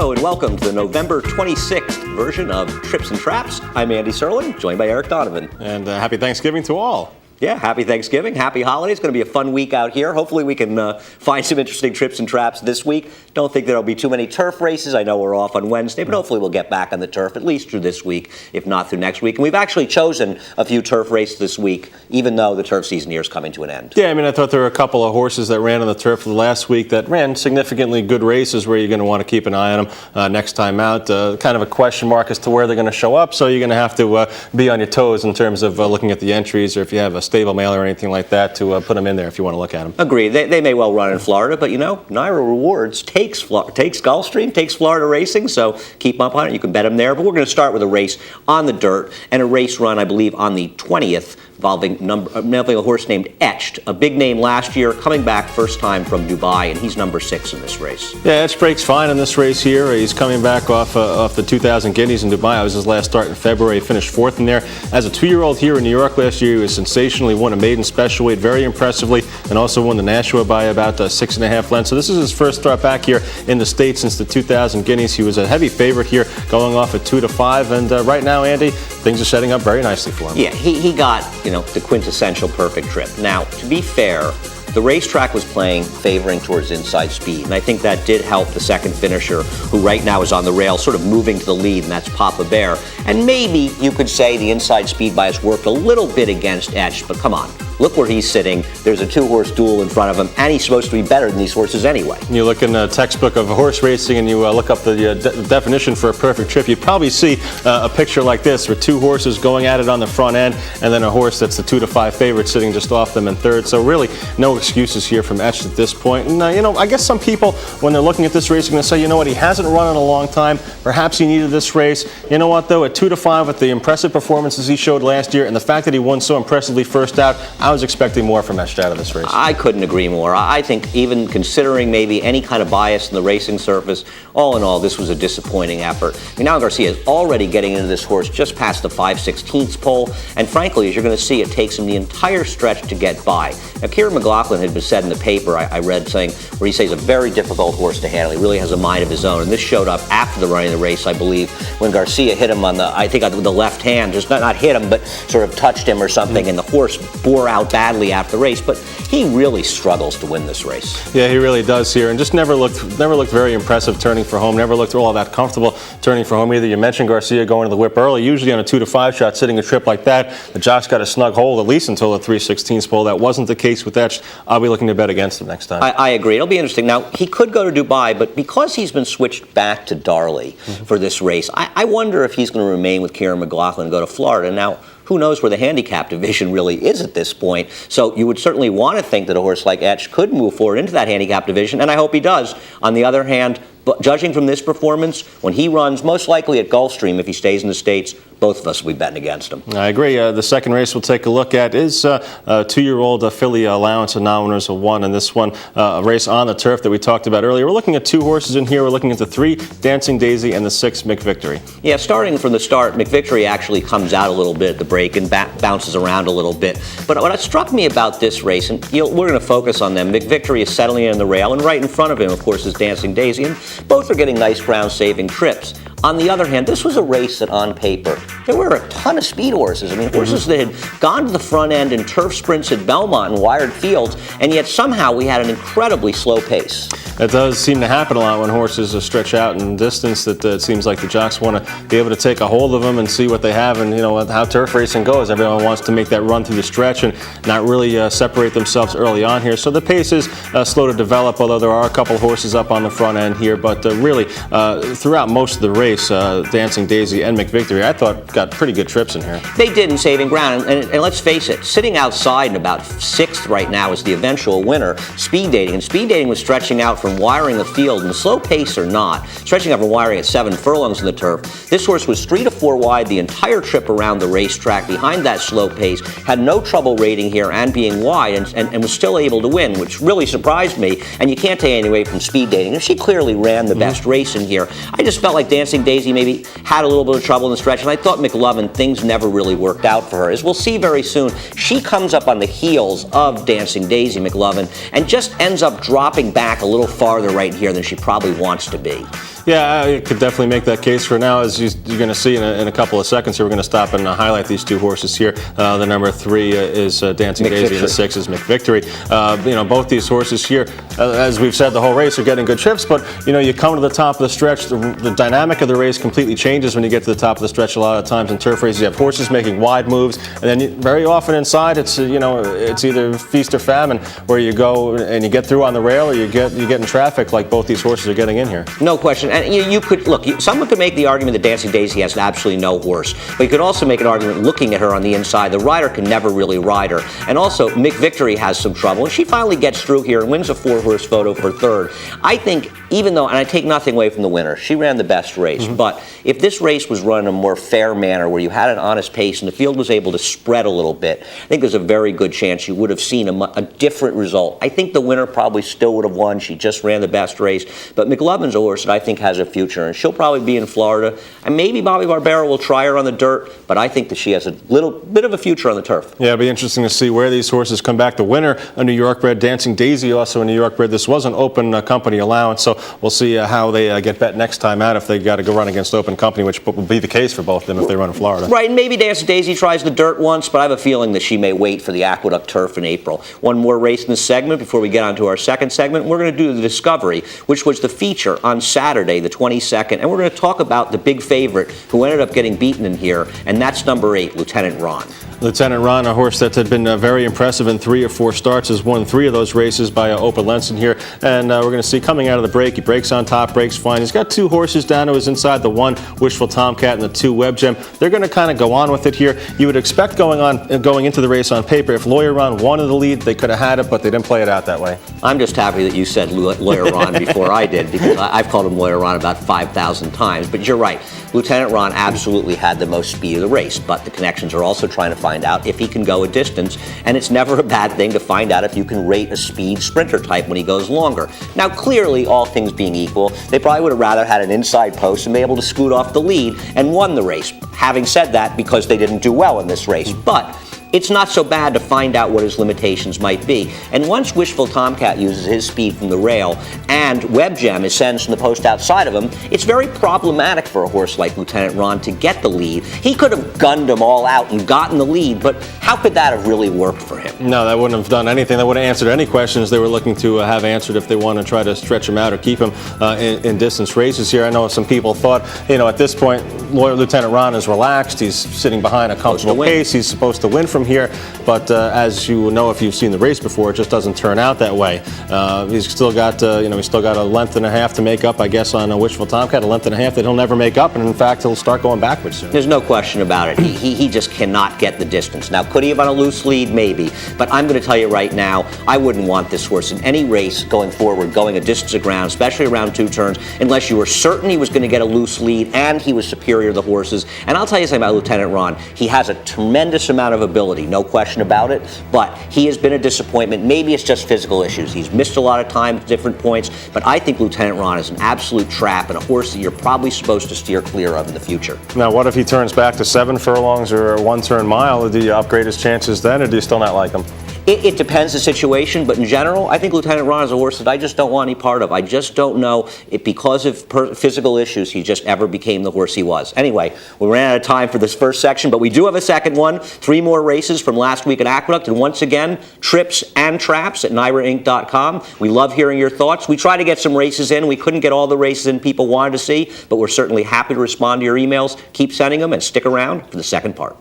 Hello and welcome to the November 26th version of Trips and Traps. I'm Andy Serling, joined by Eric Donovan. And happy Thanksgiving to all. Yeah, happy Thanksgiving, happy holidays. It's going to be a fun week out here. Hopefully we can find some interesting trips and traps this week. Don't think there'll be too many turf races. I know we're off on Wednesday, but hopefully we'll get back on the turf at least through this week, if not through next week. And we've actually chosen a few turf races this week, even though the turf season here is coming to an end. Yeah, I mean, I thought there were a couple of horses that ran on the turf last week that ran significantly good races where you're going to want to keep an eye on them next time out. Kind of a question mark as to where they're going to show up, so you're going to have to be on your toes in terms of looking at the entries, or if you have a stable mail or anything like that, to put them in there if you want to look at them. Agreed. They may well run in Florida, but you know, Naira Rewards takes Gulfstream, takes Florida racing, so keep up on it. You can bet them there. But we're going to start with a race on the dirt and a race run, I believe, on the 20th, involving a horse named Etched, a big name last year, coming back first time from Dubai, and he's number 6 in this race. Yeah, Etched breaks fine in this race here. He's coming back off the 2,000 Guineas in Dubai. It was his last start in February. He finished 4th in there. As a 2-year-old here in New York last year, he was sensationally won a maiden special weight very impressively, and also won the Nashua by about 6.5 lengths. So this is his first start back here in the States since the 2,000 Guineas. He was a heavy favorite here, going off at 2-5, and right now, Andy, things are setting up very nicely for him. Yeah, he got, the quintessential perfect trip. Now, to be fair, the racetrack was favoring towards inside speed, and I think that did help the second finisher, who right now is on the rail, sort of moving to the lead, and that's Papa Bear. And maybe you could say the inside speed bias worked a little bit against Etched, but come on. Look where he's sitting. There's a 2-horse duel in front of him, and he's supposed to be better than these horses anyway. You look in the textbook of horse racing and you look up the definition for a perfect trip, you probably see a picture like this, where 2 horses going at it on the front end, and then a horse that's the 2-5 favorite sitting just off them in third. So really, no excuses here from Etched at this point. And, I guess some people, when they're looking at this race, are going to say, you know what, he hasn't run in a long time. Perhaps he needed this race. You know what, though, at 2-5 with the impressive performances he showed last year and the fact that he won so impressively first out, I was expecting more from Etched out of this race. I couldn't agree more. I think even considering maybe any kind of bias in the racing surface, all in all, this was a disappointing effort. Now Garcia is already getting into this horse just past the 5/16 pole, and frankly, as you're going to see, it takes him the entire stretch to get by. Now, Kieran McLaughlin had been said in the paper, I read, saying, where he says a very difficult horse to handle. He really has a mind of his own, and this showed up after the running of the race, I believe, when Garcia hit him on the left hand, just not hit him, but sort of touched him or something, and the horse bore out badly after the race, but he really struggles to win this race. Yeah, he really does here, and just never looked very impressive turning for home, never looked all that comfortable turning for home either. You mentioned Garcia going to the whip early. Usually on a 2-5 shot, sitting a trip like that, the jock's got a snug hold at least until the 3/16 pole. That wasn't the case with Etched. I'll be looking to bet against him next time. I agree. It'll be interesting. Now, he could go to Dubai, but because he's been switched back to Darley for this race, I wonder if he's going to remain with Kieran McLaughlin and go to Florida. Now, who knows where the handicap division really is at this point. So you would certainly want to think that a horse like Etched could move forward into that handicap division, and I hope he does. On the other hand, but judging from this performance, when he runs, most likely at Gulfstream, if he stays in the States, both of us will be betting against him. I agree. The second race we'll take a look at is a 2-year-old filly Allowance of Nominers of 1, and this one, a race on the turf that we talked about earlier. We're looking at 2 horses in here. We're looking at the 3, Dancing Daisy, and the 6, McVictory. Yeah, starting from the start, McVictory actually comes out a little bit at the break and bounces around a little bit. But what struck me about this race, and we're going to focus on them, McVictory is settling in the rail, and right in front of him, of course, is Dancing Daisy, and both are getting nice ground-saving trips. On the other hand, this was a race that, on paper, there were a ton of speed horses. I mean, horses that had gone to the front end in turf sprints at Belmont and wired fields, and yet somehow we had an incredibly slow pace. That does seem to happen a lot when horses stretch out in distance, that it seems like the jocks want to be able to take a hold of them and see what they have, and how turf racing goes. Everyone wants to make that run through the stretch and not really separate themselves early on here. So the pace is slow to develop, although there are a couple horses up on the front end here, but really throughout most of the race, Dancing Daisy and McVictory, I thought, got pretty good trips in here. They did in saving ground, and let's face it, sitting outside in about 6th right now is the eventual winner, Speed Dating, and Speed Dating was stretching out from wiring the field, and slow pace or not, stretching out from wiring at 7 furlongs in the turf. This horse was 3-4 wide the entire trip around the racetrack behind that slow pace, had no trouble rating here and being wide, and was still able to win, which really surprised me, and you can't take any away from Speed Dating. And she clearly ran the best race in here. I just felt like Dancing Daisy maybe had a little bit of trouble in the stretch, and I thought McLovin, things never really worked out for her. As we'll see very soon, she comes up on the heels of Dancing Daisy, McLovin, and just ends up dropping back a little farther right here than she probably wants to be. Yeah, I could definitely make that case for now. As you're going to see in a couple of seconds here, we're going to stop and highlight these two horses here. The number 3 is Dancing Daisy, and the 6 is McVictory. Both these horses here, as we've said, the whole race are getting good trips, but you come to the top of the stretch, the dynamic of the race completely changes when you get to the top of the stretch. A lot of times in turf races, you have horses making wide moves, and then very often inside, it's either feast or famine, where you go and you get through on the rail, or you get in traffic like both these horses are getting in here. No question. And you could look. Someone could make the argument that Dancing Daisy has absolutely no horse, but you could also make an argument looking at her on the inside. The rider can never really ride her, and also McVictory has some trouble, and she finally gets through here and wins a 4-horse photo for third. I think, even though, and I take nothing away from the winner, she ran the best race, but if this race was run in a more fair manner, where you had an honest pace and the field was able to spread a little bit, I think there's a very good chance you would have seen a different result. I think the winner probably still would have won. She just ran the best race, but McLovin's a horse that I think has a future, and she'll probably be in Florida, and maybe Bobby Barbera will try her on the dirt, but I think that she has a little bit of a future on the turf. Yeah, it'll be interesting to see where these horses come back. The winner, a New York bred, Dancing Daisy, also a New York bred. This was an open company allowance, so we'll see how they get bet next time out if they got to go run against open company, which will be the case for both of them if they run in Florida. Right, and maybe Dancing Daisy tries the dirt once, but I have a feeling that she may wait for the Aqueduct turf in April. One more race in this segment before we get on to our second segment. We're going to do the Discovery, which was the feature on Saturday, the 22nd, and we're going to talk about the big favorite who ended up getting beaten in here, and that's number 8, Lieutenant Ron. Lieutenant Ron, a horse that had been very impressive in 3 or 4 starts, has won 3 of those races by Opa Lenson here, and we're going to see coming out of the break, he breaks on top, breaks fine. He's got 2 horses down to his inside, the 1 Wishful Tomcat and the 2 Web Gem. They're going to kind of go on with it here. You would expect going into the race on paper, if Lawyer Ron wanted the lead, they could have had it, but they didn't play it out that way. I'm just happy that you said Lawyer Ron before I did, because I've called him Lawyer Ron about 5,000 times, but you're right. Lieutenant Ron absolutely had the most speed of the race, but the connections are also trying to find out if he can go a distance, and it's never a bad thing to find out if you can rate a speed sprinter type when he goes longer. Now, clearly, all things being equal, they probably would have rather had an inside post and be able to scoot off the lead and won the race. Having said that, because they didn't do well in this race, but it's not so bad to find out what his limitations might be. And once Wishful Tomcat uses his speed from the rail and Web Gem ascends from the post outside of him, it's very problematic for a horse like Lieutenant Ron to get the lead. He could have gunned them all out and gotten the lead, but how could that have really worked for him? No, that wouldn't have done anything. That would have answered any questions they were looking to have answered if they want to try to stretch him out or keep him in distance races here. I know some people thought, at this point, Lieutenant Ron is relaxed. He's sitting behind a comfortable pace. He's supposed to win from here, but as you know, if you've seen the race before, it just doesn't turn out that way. He's still got a length and a half to make up, I guess, on a Wishful Tomcat, a length and a half that he'll never make up, and in fact, he'll start going backwards soon. There's no question about it. He just cannot get the distance. Now, could he have on a loose lead? Maybe, but I'm going to tell you right now, I wouldn't want this horse in any race going forward, going a distance of ground, especially around 2 turns, unless you were certain he was going to get a loose lead and he was superior to the horses. And I'll tell you something about Lieutenant Ron. He has a tremendous amount of ability, no question about it, but he has been a disappointment. Maybe it's just physical issues. He's missed a lot of time at different points, but I think Lieutenant Ron is an absolute trap and a horse that you're probably supposed to steer clear of in the future. Now, what if he turns back to 7 furlongs or a 1-turn mile? Do you upgrade his chances then, or do you still not like him? It depends the situation, but in general, I think Lieutenant Ron is a horse that I just don't want any part of. I just don't know if because of physical issues, he just ever became the horse he was. Anyway, we ran out of time for this first section, but we do have a second one. 3 more races from last week at Aqueduct, and once again, trips and traps at NYRAInc.com. We love hearing your thoughts. We try to get some races in. We couldn't get all the races in people wanted to see, but we're certainly happy to respond to your emails. Keep sending them and stick around for the second part.